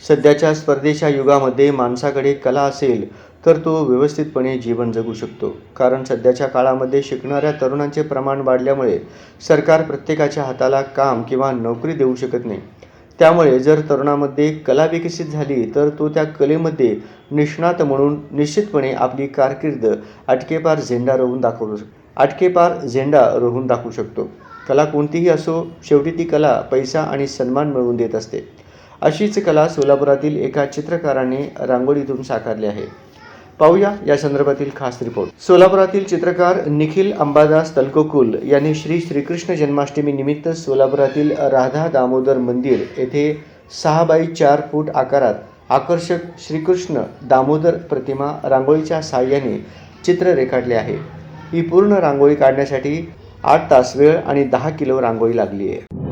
सध्याच्या स्पर्धेच्या युगामध्ये माणसाकडे कला असेल तर तो व्यवस्थितपणे जीवन जगू शकतो. कारण सध्याच्या काळामध्ये शिकणाऱ्या तरुणांचे प्रमाण वाढल्यामुळे सरकार प्रत्येकाच्या हाताला काम किंवा नोकरी देऊ शकत नाही. त्यामुळे जर तरुणामध्ये कला विकसित झाली तर तो त्या कलेमध्ये निष्णात म्हणून निश्चितपणे आपली कारकीर्द आटकेपार झेंडा रोवून दाखवू शकतो. कला कोणतीही असो, शेवटी ती कला पैसा आणि सन्मान मिळवून देत असते. अशीच कला सोलापुरातील एका चित्रकाराने रांगोळीतून साकारली आहे. पाहूया या संदर्भातील खास रिपोर्ट. सोलापुरातील चित्रकार निखिल अंबादास तलकोकुल यांनी श्रीकृष्ण जन्माष्टमी निमित्त सोलापुरातील राधा दामोदर मंदिर येथे 6x4 फूट आकारात आकर्षक श्रीकृष्ण दामोदर प्रतिमा रांगोळीच्या साहाय्याने चित्र रेखाटले आहे. ही पूर्ण रांगोळी काढण्यासाठी 8 तास वेळ आणि 10 किलो रांगोळी लागली आहे.